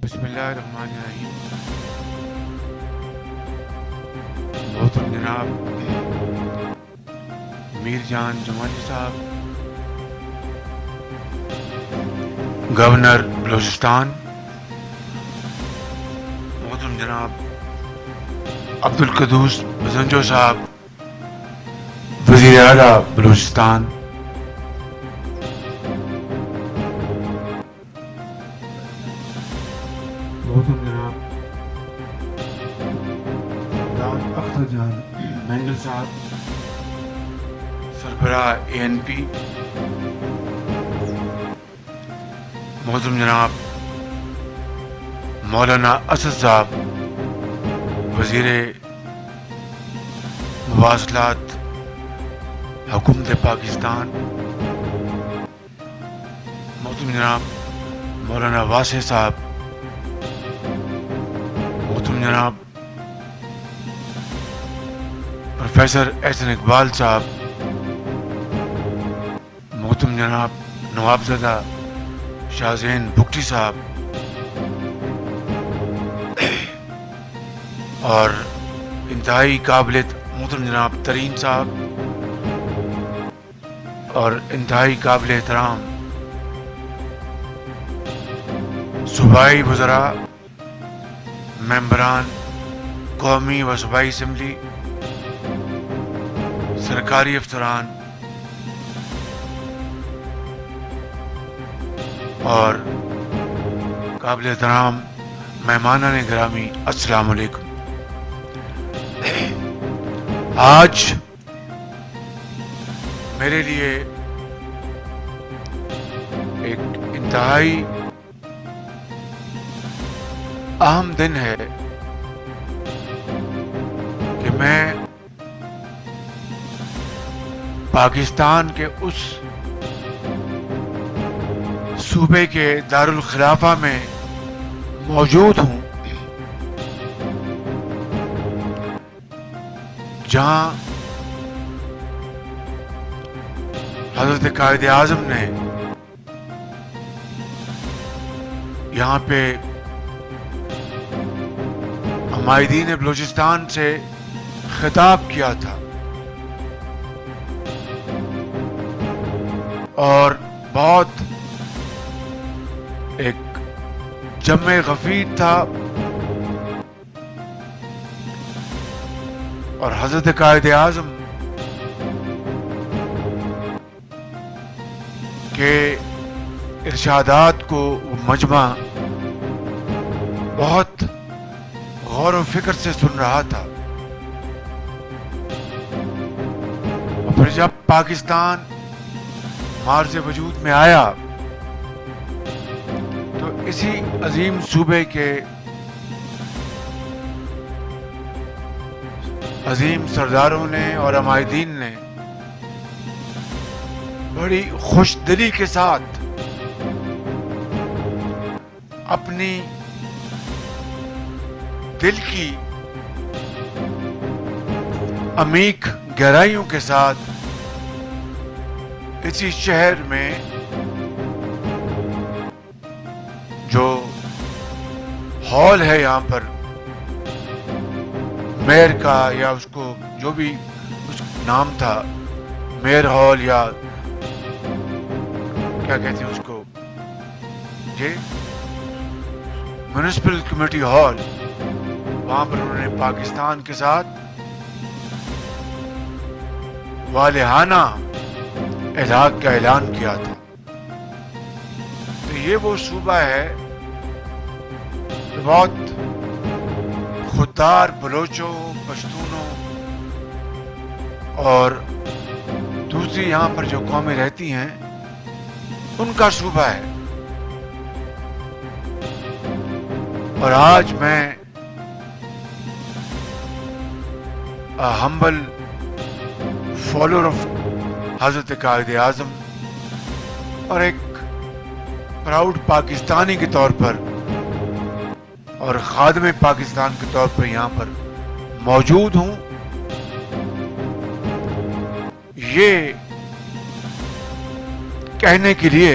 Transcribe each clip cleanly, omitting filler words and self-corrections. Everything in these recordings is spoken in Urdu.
بسم اللہ الرحمن الرحیم. محترم جناب میر جان جمالی صاحب، گورنر بلوچستان. محترم جناب عبدالقدوس بزنجو صاحب، وزیر اعلیٰ بلوچستان. محترم جناب اختر جان مینگل صاحب، سربراہ ANP. محترم جناب مولانا اسد صاحب، وزیر مواصلات حکومت پاکستان. محترم جناب مولانا واسع صاحب. محترم جناب پروفیسر احسن اقبال صاحب. محترم جناب نوابزادہ شاہ زین بگٹی صاحب. اور انتہائی قابل محترم جناب ترین صاحب اور انتہائی قابل احترام صوبائی وزراء، ممبران قومی و صوبائی اسمبلی، سرکاری افسران اور قابل احترام مہمانان گرامی، السلام علیکم. آج میرے لیے ایک انتہائی اہم دن ہے کہ میں پاکستان کے اس صوبے کے دارالخلافہ میں موجود ہوں جہاں حضرت قائد اعظم نے یہاں پہ عمائدین بلوچستان سے خطاب کیا تھا اور بہت ایک جمع غفیر تھا. اور حضرت قائد اعظم کے ارشادات کو وہ مجمع بہت غور و فکر سے سن رہا تھا. اور پھر جب پاکستان مارز وجود میں آیا تو اسی عظیم صوبے کے عظیم سرداروں نے اور عمائدین نے بڑی خوش دلی کے ساتھ اپنی دل کی عمیق گہرائیوں کے ساتھ اسی شہر میں جو ہال ہے یہاں پر میئر کا، یا اس کو جو بھی اس نام تھا، میئر ہال یا کیا کہتے ہیں اس کو، جی میونسپل کمیٹی ہال، وہاں پر انہوں نے پاکستان کے ساتھ والہانہ الحاق کا اعلان کیا تھا. تو یہ وہ صوبہ ہے بہت خوددار بلوچوں، پشتونوں اور دوسری یہاں پر جو قومیں رہتی ہیں ان کا صوبہ ہے. اور آج میں ہمبل فالوور آف حضرت قائد اعظم اور ایک پراؤڈ پاکستانی کے طور پر اور خادم پاکستان کے طور پر یہاں پر موجود ہوں. یہ کہنے کے لیے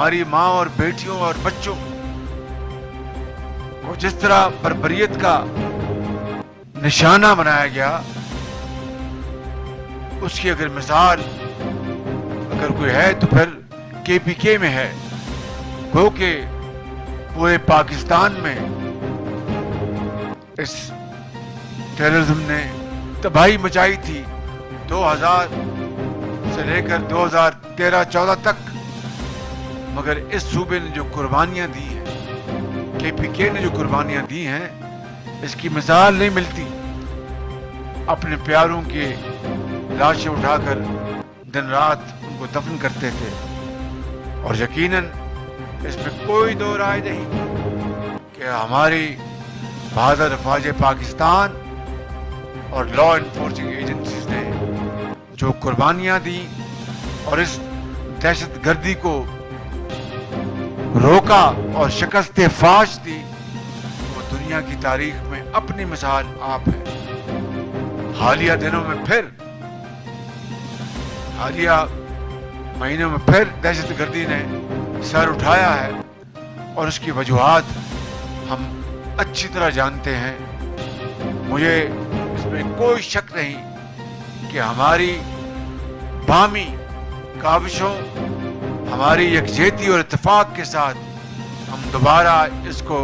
ہماری ماں اور بیٹیوں اور بچوں کو جس طرح بربریت کا نشانہ بنایا گیا، اس کی اگر مثال اگر کوئی ہے تو پھر کے پی کے میں ہے، کیونکہ پورے پاکستان میں اس ٹیررزم نے تباہی مچائی تھی 2000 سے لے کر 2013-14 تک، مگر اس صوبے نے جو قربانیاں دی ہیں، کے پی کے نے جو قربانیاں دی ہیں، اس کی مثال نہیں ملتی۔ اپنے پیاروں کی لاشیں اٹھا کر دن رات ان کو دفن کرتے تھے، اور یقیناً اس میں کوئی دو رائے نہیں کہ ہماری بہادر افواج پاکستان اور لا انفورسنگ ایجنسیز نے جو قربانیاں دی اور اس دہشت گردی کو روکا اور شکست فاش دی، وہ دنیا کی تاریخ میں اپنی مثال آپ ہے۔ حالیہ دنوں میں پھر، حالیہ مہینوں میں پھر دہشت گردی نے سر اٹھایا ہے، اور اس کی وجوہات ہم اچھی طرح جانتے ہیں۔ مجھے اس میں کوئی شک نہیں کہ ہماری باہمی کاوشوں، ہماری یکجہتی اور اتفاق کے ساتھ ہم دوبارہ اس کو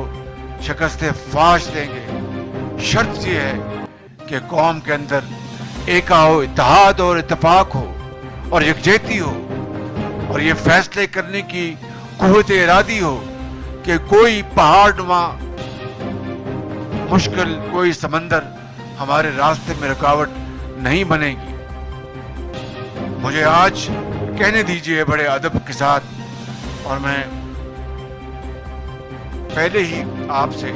شکست فاش دیں گے۔ شرط یہ ہے کہ قوم کے اندر ایکا ہو، اتحاد اور اتفاق ہو اور یکجہتی ہو، اور یہ فیصلے کرنے کی قوت ارادی ہو کہ کوئی پہاڑ نما مشکل، کوئی سمندر ہمارے راستے میں رکاوٹ نہیں بنے گی۔ مجھے آج کہنے دیجئے بڑے ادب کے ساتھ، اور میں پہلے ہی آپ سے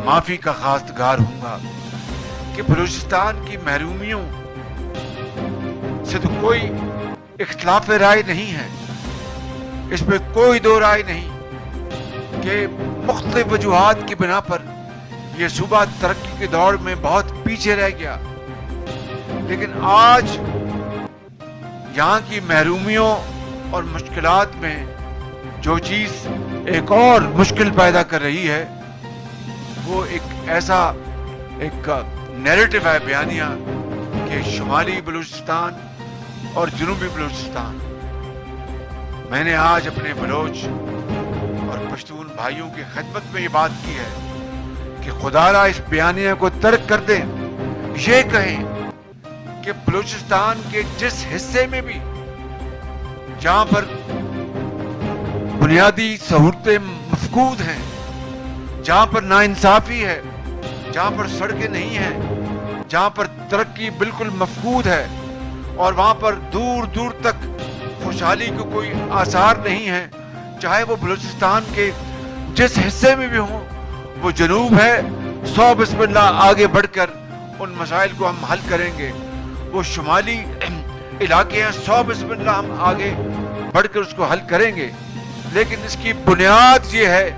معافی کا خواستگار ہوں گا کہ بلوچستان کی محرومیوں سے تو کوئی اختلاف رائے نہیں ہے، اس میں کوئی دو رائے نہیں کہ مختلف وجوہات کی بنا پر یہ صوبہ ترقی کے دور میں بہت پیچھے رہ گیا، لیکن آج یہاں کی محرومیوں اور مشکلات میں جو چیز ایک اور مشکل پیدا کر رہی ہے، وہ ایک ایسا ایک نیریٹو ہے، بیانیہ، کہ شمالی بلوچستان اور جنوبی بلوچستان۔ میں نے آج اپنے بلوچ اور پشتون بھائیوں کی خدمت میں یہ بات کی ہے کہ خدا را اس بیانیہ کو ترک کر دیں، یہ کہیں کہ بلوچستان کے جس حصے میں بھی جہاں پر بنیادی سہولتیں مفقود ہیں، جہاں پر ناانصافی ہے، جہاں پر سڑکیں نہیں ہیں، جہاں پر ترقی بالکل مفقود ہے، اور وہاں پر دور دور تک خوشحالی کو کوئی آثار نہیں ہے، چاہے وہ بلوچستان کے جس حصے میں بھی ہوں، وہ جنوب ہے، 100 بسم اللہ آگے بڑھ کر ان مسائل کو ہم حل کریں گے۔ وہ شمالی علاقے ہیں، 100 بسم اللہ ہم آگے بڑھ کر اس کو حل کریں گے، لیکن اس کی بنیاد یہ ہے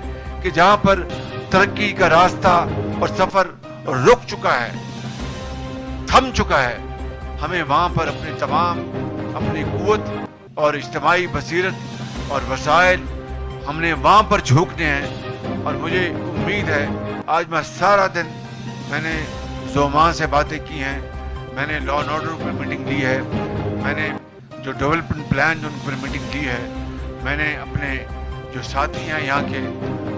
کہ جہاں پر ترقی کا راستہ اور سفر رک چکا ہے، تھم چکا ہے، ہمیں وہاں پر اپنی تمام اپنی قوت اور اجتماعی بصیرت اور وسائل ہم نے وہاں پر جھونکنے ہیں۔ اور مجھے امید ہے، آج میں سارا دن میں نے زومان سے باتیں کی ہیں، میں نے law and order per meeting لی ہے، میں نے جو ڈیولپمنٹ پلان ان پر میٹنگ لی ہے، میں نے اپنے جو ساتھی ہیں یہاں کے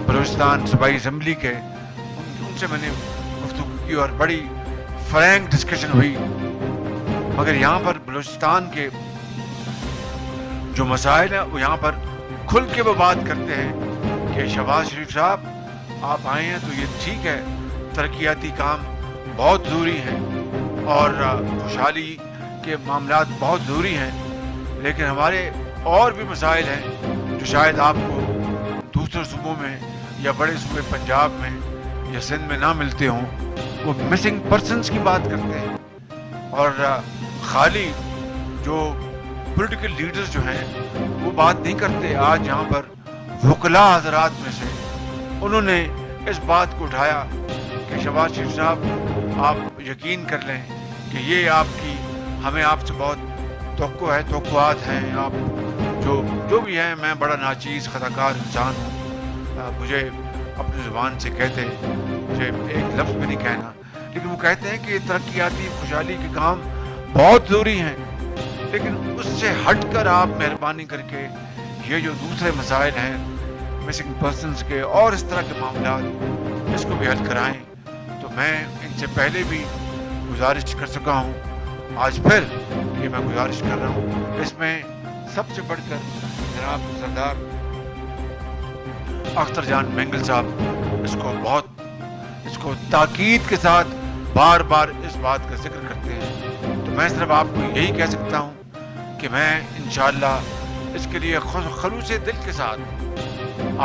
بلوچستان صوبائی اسمبلی کے، ان سے میں نے گفتگو کی اور بڑی فرینک ڈسکشن ہوئی، مگر یہاں پر بلوچستان کے جو مسائل ہیں وہ یہاں پر کھل کے وہ بات کرتے ہیں کہ شہباز شریف صاحب آپ آئے ہیں تو یہ ٹھیک ہے، ترقیاتی کام بہت ضروری ہیں اور خوشحالی کے معاملات بہت ضروری ہیں، لیکن ہمارے اور بھی مسائل ہیں جو شاید آپ کو دوسرے صوبوں میں یا بڑے صوبے پنجاب میں یا سندھ میں نہ ملتے ہوں۔ وہ مسنگ پرسنز کی بات کرتے ہیں، اور خالی جو پولیٹیکل لیڈرز جو ہیں وہ بات نہیں کرتے۔ آج یہاں پر وکلاء حضرات میں سے انہوں نے اس بات کو اٹھایا کہ شہباز شریف صاحب آپ یقین کر لیں کہ یہ آپ کی، ہمیں آپ سے بہت توقع ہے، توقعات ہیں، آپ جو بھی ہے، میں بڑا ناچیز خطاکار انسان ہوں. مجھے اپنی زبان سے کہتے مجھے ایک لفظ بھی نہیں کہنا، لیکن وہ کہتے ہیں کہ ترقیاتی خوشحالی کے کام بہت ضروری ہیں، لیکن اس سے ہٹ کر آپ مہربانی کر کے یہ جو دوسرے مسائل ہیں مسنگ پرسنس کے اور اس طرح کے معاملات، اس کو بھی حل کرائیں. تو میں ان سے پہلے بھی گزارش کر چکا ہوں، آج پھر یہ میں گزارش کر رہا ہوں. اس میں سب سے بڑھ کر جناب سردار اختر جان مینگل صاحب اس کو تاکید کے ساتھ بار بار اس بات کا ذکر کرتے ہیں. تو میں صرف آپ کو یہی کہہ سکتا ہوں کہ میں انشاءاللہ اس کے لیے خلوص دل کے ساتھ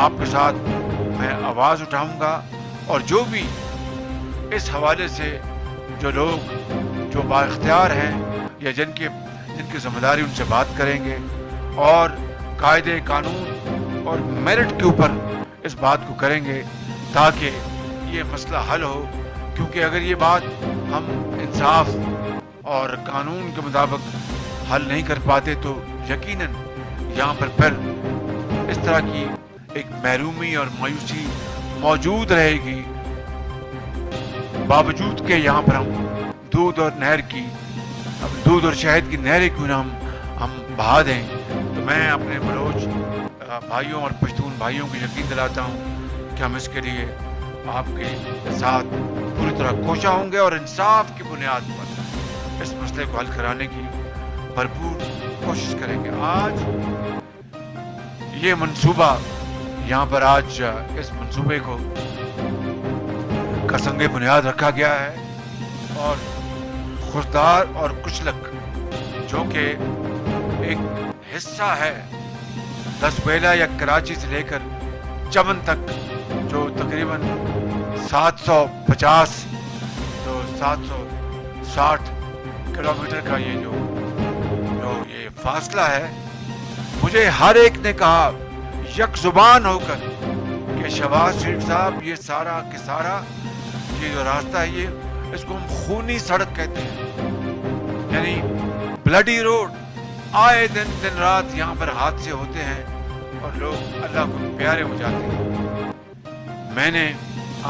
آپ کے ساتھ میں آواز اٹھاؤں گا، اور جو بھی اس حوالے سے جو لوگ جو با اختیار ہیں یا جن کی ذمہ داری ان سے بات کریں گے اور قاعدے قانون اور میرٹ کے اوپر اس بات کو کریں گے تاکہ یہ مسئلہ حل ہو. کیونکہ اگر یہ بات ہم انصاف اور قانون کے مطابق حل نہیں کر پاتے تو یقیناً یہاں پر پھر اس طرح کی ایک محرومی اور مایوسی موجود رہے گی، باوجود کہ یہاں پر ہم دودھ اور شہد کی نہریں کیوں نہ ہم بہا دیں. تو میں اپنے بلوچ بھائیوں اور پشتون بھائیوں کو یقین دلاتا ہوں کہ ہم اس کے لیے آپ کے ساتھ پوری طرح کوشاں ہوں گے اور انصاف کی بنیاد پر اس مسئلے کو حل کرانے کی بھرپور کوشش کریں گے. آج یہ منصوبہ یہاں پر آج اس منصوبے کا سنگ بنیاد رکھا گیا ہے، اور خوشدار اور کچلک جو کہ ایک حصہ ہے دسبیلا یا کراچی سے لے کر چمن تک، جو تقریباً 760 کلومیٹر کا یہ جو یہ فاصلہ ہے. مجھے ہر ایک نے کہا یک زبان ہو کر کہ شہباز شریف صاحب یہ سارا کے سارا یہ جو راستہ ہے اس کو ہم خونی سڑک کہتے ہیں، یعنی بلڈی روڈ. آئے دن رات یہاں پر حادثے ہوتے ہیں اور لوگ اللہ کو پیارے ہو جاتے ہیں. میں نے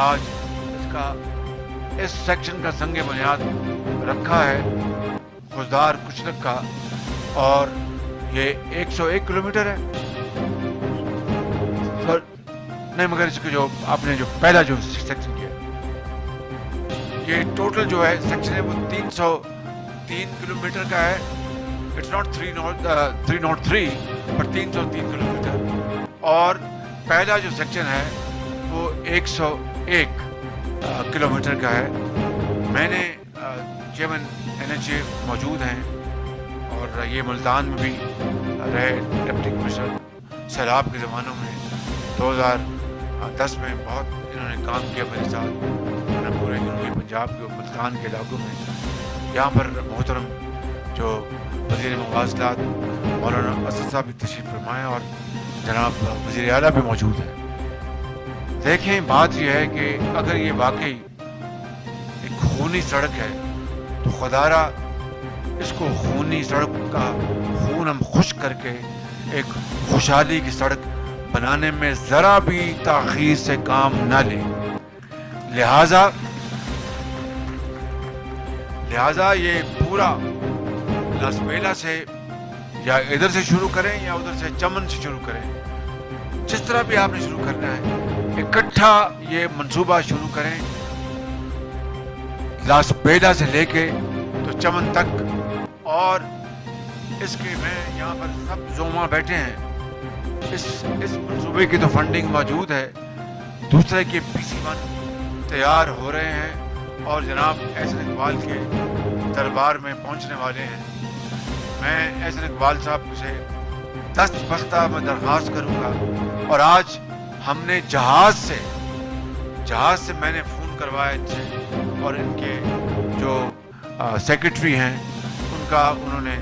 آج اس سیکشن کا سنگ بنیاد رکھا ہے خوشدار کچلک کا، اور یہ 101 کلومیٹر ہے. نہیں، مگر اس کے جو آپ نے جو پہلا جو سیکشن کیا یہ ٹوٹل جو ہے سیکشن ہے وہ 303 کلومیٹر کا ہے. اٹس ناٹ 303 پر 303 کلومیٹر. اور پہلا جو سیکشن ہے وہ 101 کلومیٹر کا ہے. میں نے چیئرمین NHA موجود ہیں اور یہ ملتان میں بھی رہے ڈپٹی کمشنر. سیلاب کے زمانوں میں 2010 میں بہت انہوں نے کام کیا میرے ساتھ. انہوں نے پورے جنوبی پنجاب کے ملتان کے علاقوں میں یہاں پر محترم جو وزیر مواصلات مولانا اسد صاحب بھی تشریف فرمائے اور جناب وزیر اعلیٰ بھی موجود ہیں. دیکھیں، بات یہ ہے کہ اگر یہ واقعی ایک خونی سڑک ہے تو خدارہ اس کو خونی سڑک کا خون ہم خشک کر کے ایک خوشحالی کی سڑک بنانے میں ذرا بھی تاخیر سے کام نہ لیں. لہذا یہ پورا لاسبیلا سے یا ادھر سے شروع کریں یا ادھر سے چمن سے شروع کریں، جس طرح بھی آپ نے شروع کرنا ہے، اکٹھا یہ منصوبہ شروع کریں لاسبیلا سے لے کے تو چمن تک. اور اس کے میں یہاں پر سب زوما بیٹھے ہیں، اس منصوبے کی تو فنڈنگ موجود ہے. دوسرے کے PC1 تیار ہو رہے ہیں اور جناب احسن اقبال کے دربار میں پہنچنے والے ہیں. میں احسن اقبال صاحب سے دست بستہ میں درخواست کروں گا. اور آج ہم نے جہاز سے میں نے فون کروایا ان سے، اور ان کے جو سیکرٹری ہیں انہوں نے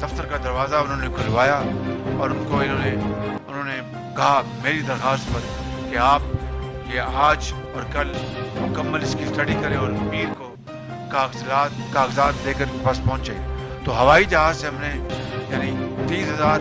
دفتر کا دروازہ انہوں نے کھلوایا اور انہوں نے کہا میری درخواست پر کہ آپ یہ آج اور کل مکمل اس کی اسٹڈی کریں اور پیر کو کاغذات لے کر پاس پہنچے. تو ہوائی جہاز سے ہم نے یعنی 30,000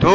2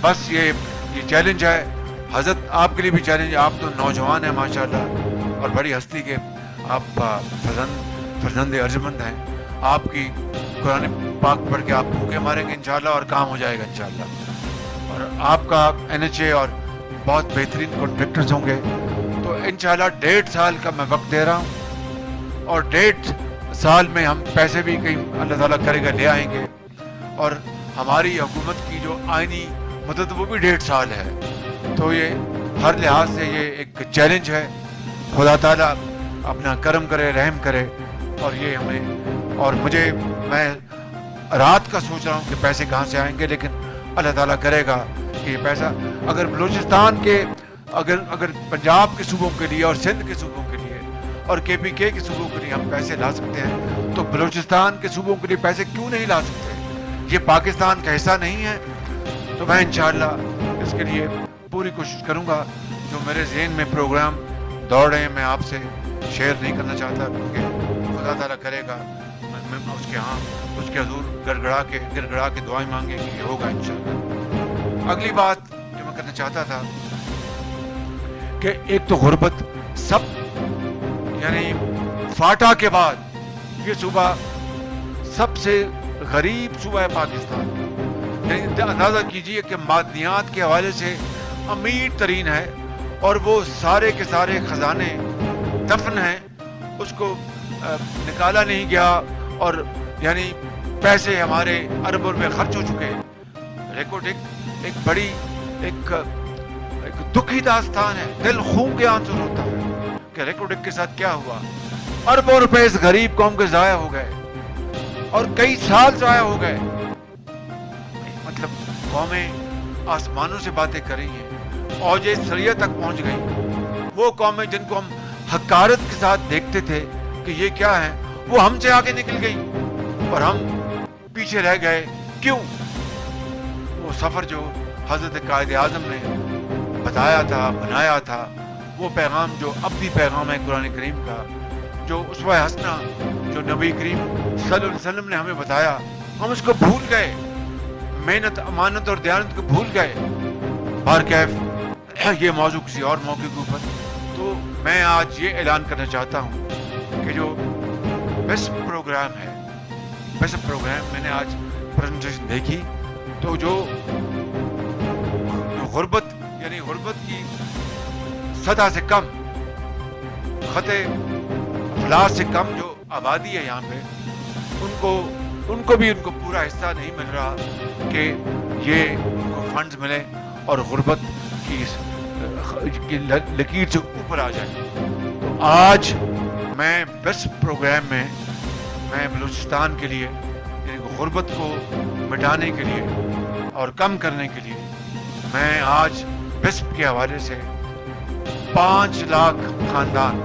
بس یہ چیلنج ہے حضرت، آپ کے لیے بھی چیلنج ہے. آپ تو نوجوان ہیں ماشاءاللہ اور بڑی ہستی کے آپ فرزند ارجمند ہیں. آپ کی قرآن پاک پڑھ کے آپ بھوکے ماریں گے انشاءاللہ اور کام ہو جائے گا انشاءاللہ. اور آپ کا NHA اور بہت بہترین کانٹریکٹرز ہوں گے. تو انشاءاللہ 1.5 سال کا میں وقت دے رہا ہوں اور 1.5 سال میں ہم پیسے بھی کہیں اللہ تعالیٰ کرے گا لے آئیں گے. اور ہماری حکومت کی جو آئینی مدت وہ بھی 1.5 سال ہے. تو یہ ہر لحاظ سے یہ ایک چیلنج ہے. خدا تعالیٰ اپنا کرم کرے، رحم کرے. اور یہ ہمیں اور میں رات کا سوچ رہا ہوں کہ پیسے کہاں سے آئیں گے، لیکن اللہ تعالیٰ کرے گا کہ یہ پیسہ اگر بلوچستان کے اگر پنجاب کے صوبوں کے لیے اور سندھ کے صوبوں کے لیے اور KPK کے صوبوں کے لیے ہم پیسے لا سکتے ہیں تو بلوچستان کے صوبوں کے لیے پیسے کیوں نہیں لا سکتے؟ یہ پاکستان کا حصہ نہیں ہے. تو میں انشاءاللہ اس کے لیے پوری کوشش کروں گا. جو میرے ذہن میں پروگرام دوڑ رہے ہیں میں آپ سے شیئر نہیں کرنا چاہتا، کیونکہ خدا تعالیٰ کرے گا میں اس کے حضور گڑگڑا کے دعائیں مانگیں گے، یہ ہوگا انشاءاللہ. اگلی بات جو میں کرنا چاہتا تھا کہ ایک تو غربت، سب یعنی فاٹا کے بعد یہ صوبہ سب سے غریب صوبہ ہے پاکستان کا. یعنی اندازہ کیجئے کہ معدنیات کے حوالے سے امیر ترین ہے اور وہ سارے کے سارے خزانے دفن ہیں، اس کو نکالا نہیں گیا اور یعنی پیسے ہمارے ارب روپے خرچ ہو چکے. ریکارڈ ایک بڑی ایک دکھی داستان ہے، دل خون کے آنسو ہوتا ہے کہ ریکارڈ کے ساتھ کیا ہوا. اربوں روپے اس غریب قوم کے ضائع ہو گئے اور کئی سال ضائع ہو گئے. مطلب قومیں آسمانوں سے باتیں کر رہی ہیں، اوج سریہ تک پہنچ گئی. وہ قومیں جن کو ہم حقارت کے ساتھ دیکھتے تھے کہ یہ کیا ہے، وہ ہم سے آگے نکل گئی اور ہم پیچھے رہ گئے. کیوں؟ وہ سفر جو حضرت قائد اعظم نے بتایا تھا، بنایا تھا، وہ پیغام جو اب بھی پیغام ہے قرآن کریم کا، جو اسوہ حسنہ جو نبی کریم صلی اللہ علیہ وسلم نے ہمیں بتایا، ہم اس کو بھول گئے. محنت، امانت اور دیانت کو بھول گئے. بہرکیف یہ موضوع کسی اور موقع کے اوپر. تو میں آج یہ اعلان کرنا چاہتا ہوں کہ جو بیسٹ پروگرام ہے، بیسٹ پروگرام میں نے آج پریزنٹیشن دیکھی تو جو غربت یعنی غربت کی سطح سے کم، خطے افلاس سے کم جو آبادی ہے یہاں پہ، ان کو پورا حصہ نہیں مل رہا کہ یہ ان کو فنڈز ملے اور غربت کی لکیر سے اوپر آ جائے. تو آج میں بیسٹ پروگرام میں میں بلوچستان کے لیے یعنی غربت کو مٹانے کے لیے اور کم کرنے کے لیے میں آج بسپ کے حوالے سے 5 لاکھ خاندان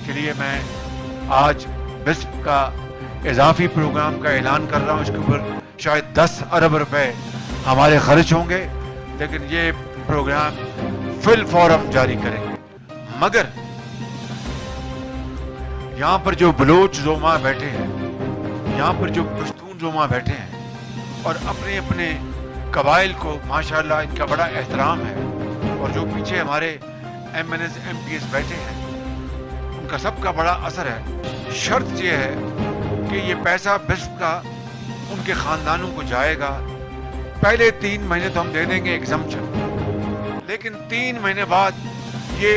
کے لیے میں آج بسپ کا اضافی پروگرام کا اعلان کر رہا ہوں. اس کے اوپر شاید 10 ارب روپے ہمارے خرچ ہوں گے، لیکن یہ پروگرام فی الفور ہم جاری کریں گے. مگر یہاں پر جو بلوچ زوما بیٹھے ہیں، یہاں پر جو پشتون زوما بیٹھے ہیں اور اپنے اپنے قبائل کو ماشاءاللہ ان کا بڑا احترام ہے، اور جو پیچھے ہمارے MNs MPs بیٹھے ہیں ان کا سب کا بڑا اثر ہے. شرط یہ ہے کہ یہ پیسہ بسپ کا ان کے خاندانوں کو جائے گا. پہلے 3 مہینے تو ہم دے دیں گے ایگزمپشن، لیکن 3 مہینے بعد یہ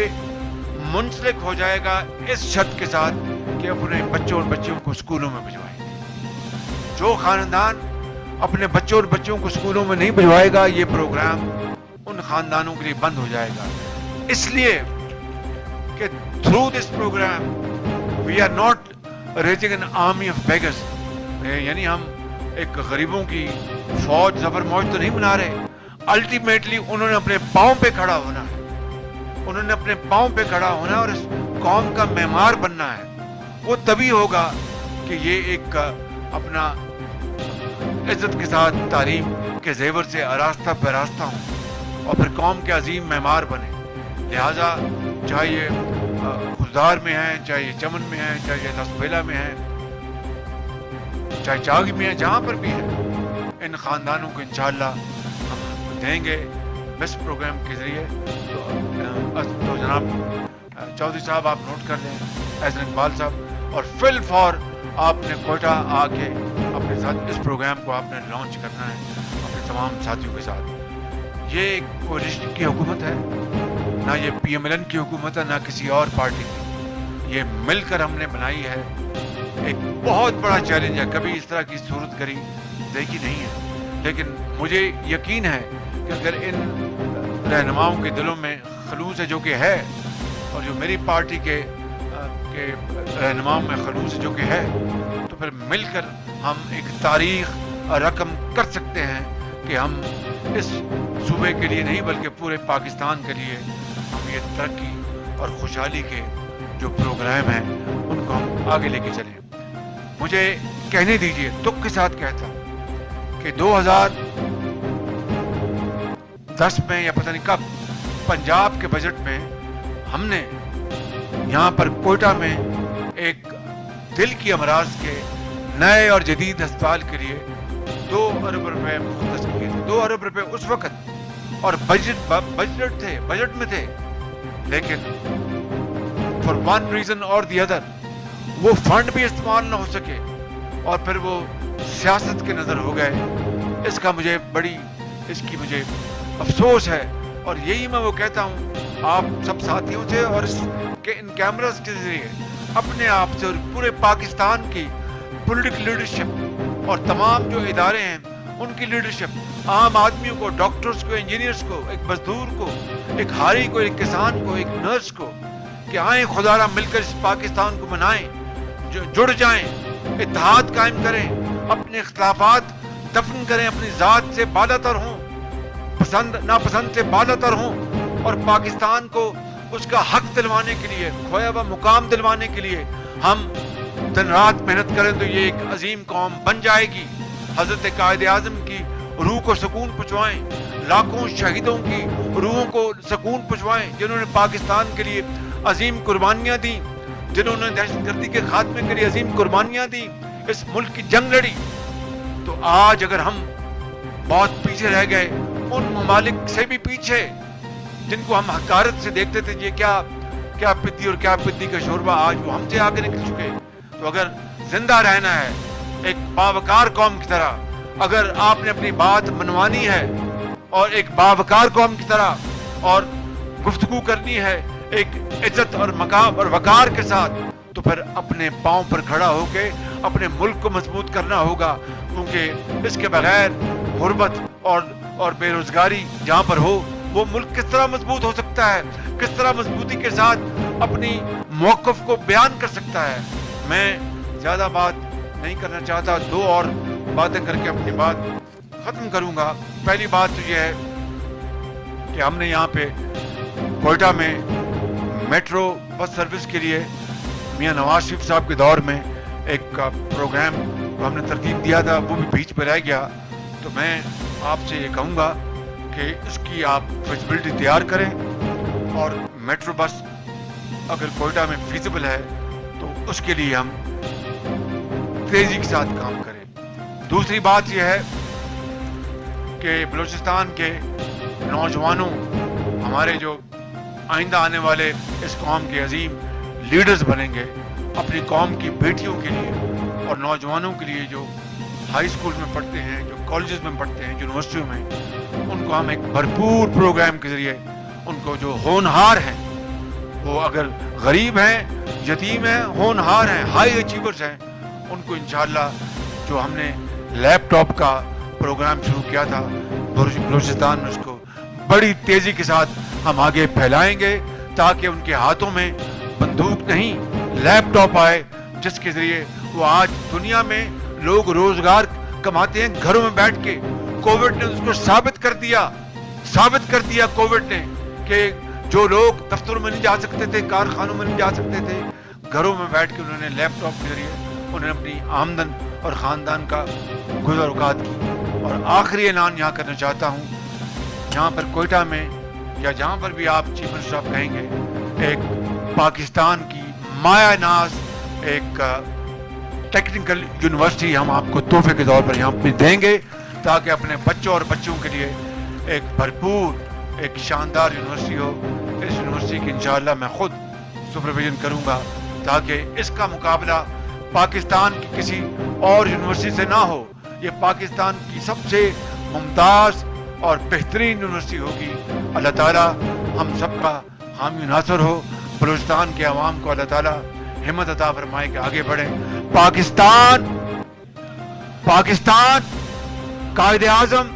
منسلک ہو جائے گا اس شرط کے ساتھ کہ اپنے بچوں اور بچیوں کو اسکولوں میں بھجوائیں گے. جو خاندان اپنے بچوں اور بچیوں کو اسکولوں میں نہیں بھجوائے گا، یہ پروگرام ان خاندانوں کے لیے بند ہو جائے گا. اس لیے کہ through this programme we are not raising an army of beggars, یعنی ہم ایک غریبوں کی فوج ظفر موج تو نہیں بنا رہے. الٹیمیٹلی انہوں نے اپنے پاؤں پہ کھڑا ہونا ہے، انہوں نے اپنے پاؤں پہ کھڑا ہونا ہے اور اس قوم کا معمار بننا ہے. وہ تبھی ہوگا کہ یہ ایک اپنا عزت کے ساتھ تعلیم کے زیور سے آراستہ پیراستہ ہوں اور پھر قوم کے عظیم معمار بنے. لہٰذا چاہے یہ خزدار میں ہیں، چاہے یہ چمن میں ہیں، چاہے یہ لسبیلا میں ہیں، چاہے چاغ میں ہیں، جہاں پر بھی ہے، ان خاندانوں کو انشاءاللہ ہم دیں گے بیسٹ پروگرام کے ذریعے. تو جناب چودھری صاحب آپ نوٹ کر لیں, احسن اقبال صاحب, اور فل فور آپ نے کوئٹہ آ کے اپنے ساتھ اس پروگرام کو آپ نے لانچ کرنا ہے اپنے تمام ساتھیوں کے ساتھ. یہ کولیشن کی حکومت ہے, نہ یہ پی ایم ایل این کی حکومت ہے, نہ کسی اور پارٹی کی. یہ مل کر ہم نے بنائی ہے. ایک بہت بڑا چیلنج ہے, کبھی اس طرح کی صورت گری دیکھی نہیں ہے, لیکن مجھے یقین ہے کہ اگر ان رہنماؤں کے دلوں میں خلوص ہے جو کہ ہے, اور جو میری پارٹی کے رہنماؤں میں خلوص جو کہ ہے, تو پھر مل کر ہم ایک تاریخ رقم کر سکتے ہیں کہ ہم اس صوبے کے لیے نہیں بلکہ پورے پاکستان کے لیے ہم یہ ترقی اور خوشحالی کے جو پروگرام ہیں ان کو ہم آگے لے کے چلیں. مجھے کہنے دیجئے, دکھ کے ساتھ کہتا کہ 2010 میں یا پتہ نہیں کب پنجاب کے بجٹ میں ہم نے یہاں پر کوئٹہ میں ایک دل کی امراض کے نئے اور جدید ہسپتال کے لیے 2 ارب روپے مختص کیے تھے. 2 ارب روپے اس وقت, اور بجٹ میں تھے, لیکن فار ون ریزن اور دی ادر وہ فنڈ بھی استعمال نہ ہو سکے اور پھر وہ سیاست کے نظر ہو گئے. اس کی مجھے افسوس ہے, اور یہی میں وہ کہتا ہوں آپ سب ساتھیوں سے اور ان کیمراز کے ذریعے اپنے آپ سے اور پورے پاکستان کی پولیٹیکل لیڈرشپ اور تمام جو ادارے ہیں ان کی لیڈرشپ, عام آدمیوں کو, ڈاکٹرز کو, انجینئرز کو, ایک مزدور کو, ایک ہاری کو, ایک کسان کو, ایک نرس کو, کہ آئیں خدا را مل کر اس پاکستان کو بنائیں, جڑ جائیں, اتحاد قائم کریں, اپنے اختلافات دفن کریں, اپنی ذات سے بالا تر ہوں, پسند ناپسند سے بالا تر ہوں, اور پاکستان کو اس کا حق دلوانے کے لیے, کھویا ہوا مقام دلوانے کے لیے ہم دن رات محنت کریں تو یہ ایک عظیم قوم بن جائے گی. حضرت قائد اعظم کی روح کو سکون پہنچوائیں, لاکھوں شہیدوں کی روحوں کو سکون پہنچوائیں جنہوں نے پاکستان کے لیے عظیم قربانیاں دیں, جنہوں نے دہشت گردی کے خاتمے کے لیے عظیم قربانیاں دیں, اس ملک کی جنگ لڑی. تو آج اگر ہم بہت پیچھے رہ گئے, ان ممالک سے بھی پیچھے جن کو ہم حقارت سے دیکھتے تھے, یہ کیا پدی اور کیا پدی کا شوربہ, آج وہ ہم سے آگے نکل چکے. تو اگر زندہ رہنا ہے ایک باوقار قوم کی طرح, اگر آپ نے اپنی بات منوانی ہے اور ایک باوقار قوم کی طرح اور گفتگو کرنی ہے ایک عزت اور مقام اور وقار کے ساتھ, تو پھر اپنے پاؤں پر کھڑا ہو کے اپنے ملک کو مضبوط کرنا ہوگا, کیونکہ اس کے بغیر غربت اور بے روزگاری جہاں پر ہو, وہ ملک کس طرح مضبوط ہو سکتا ہے, کس طرح مضبوطی کے ساتھ اپنی موقف کو بیان کر سکتا ہے. میں زیادہ بات نہیں کرنا چاہتا, 2 اور باتیں کر کے اپنی بات ختم کروں گا. پہلی بات تو یہ ہے کہ ہم نے یہاں پہ کوئٹہ میں میٹرو بس سروس کے لیے میاں نواز شریف صاحب کے دور میں ایک پروگرام کو ہم نے ترتیب دیا تھا, وہ بھی بیچ پہ رہ گیا. تو میں آپ سے یہ کہوں گا کہ اس کی آپ فیزیبلٹی تیار کریں, اور میٹرو بس اگر کوئٹہ میں فیزیبل ہے تو اس کے لیے ہم تیزی کے ساتھ کام کریں. دوسری بات یہ ہے کہ بلوچستان کے نوجوانوں, ہمارے جو آئندہ آنے والے اس قوم کے عظیم لیڈرز بنیں گے, اپنی قوم کی بیٹیوں کے لیے اور نوجوانوں کے لیے جو ہائی اسکول میں پڑھتے ہیں, جو کالجز میں پڑھتے ہیں, یونیورسٹیوں میں, ان کو ہم ایک بھرپور پروگرام کے ذریعے ان کو جو ہونہار ہیں, وہ اگر غریب ہیں, یتیم ہیں, ہونہار ہیں, ہائی اچیورز ہیں, ان کو انشاءاللہ جو ہم نے لیپ ٹاپ کا پروگرام شروع کیا تھا بلوچستان میں, اس کو بڑی تیزی کے ساتھ ہم آگے پھیلائیں گے, تاکہ ان کے ہاتھوں میں بندوق نہیں لیپ ٹاپ آئے, جس کے ذریعے وہ آج دنیا میں لوگ روزگار کماتے ہیں گھروں میں بیٹھ کے. کووڈ نے اس کو ثابت کر دیا کووڈ نے, کہ جو لوگ دفتروں میں نہیں جا سکتے تھے, کارخانوں میں نہیں جا سکتے تھے, گھروں میں بیٹھ کے انہوں نے لیپ ٹاپ کے ذریعے انہوں نے اپنی آمدن اور خاندان کا گزر اوقات کی. اور آخری اعلان یہاں کرنا چاہتا ہوں, جہاں پر کوئٹہ میں یا جہاں پر بھی آپ چیف منسٹر صاحب کہیں گے, ایک پاکستان کی مایا ناز ایک ٹیکنیکل یونیورسٹی ہم آپ کو تحفے کے طور پر یہاں پہ دیں گے, تاکہ اپنے بچوں اور بچوں کے لیے ایک بھرپور ایک شاندار یونیورسٹی ہو. اس یونیورسٹی کی انشاءاللہ میں خود سپرویژن کروں گا تاکہ اس کا مقابلہ پاکستان کی کسی اور یونیورسٹی سے نہ ہو. یہ پاکستان کی سب سے ممتاز اور بہترین یونیورسٹی ہوگی. اللہ تعالیٰ ہم سب کا حامی ناصر ہو. بلوچستان کے عوام کو اللہ تعالیٰ ہمت عطا فرمائے کہ آگے بڑھیں. پاکستان قائد اعظم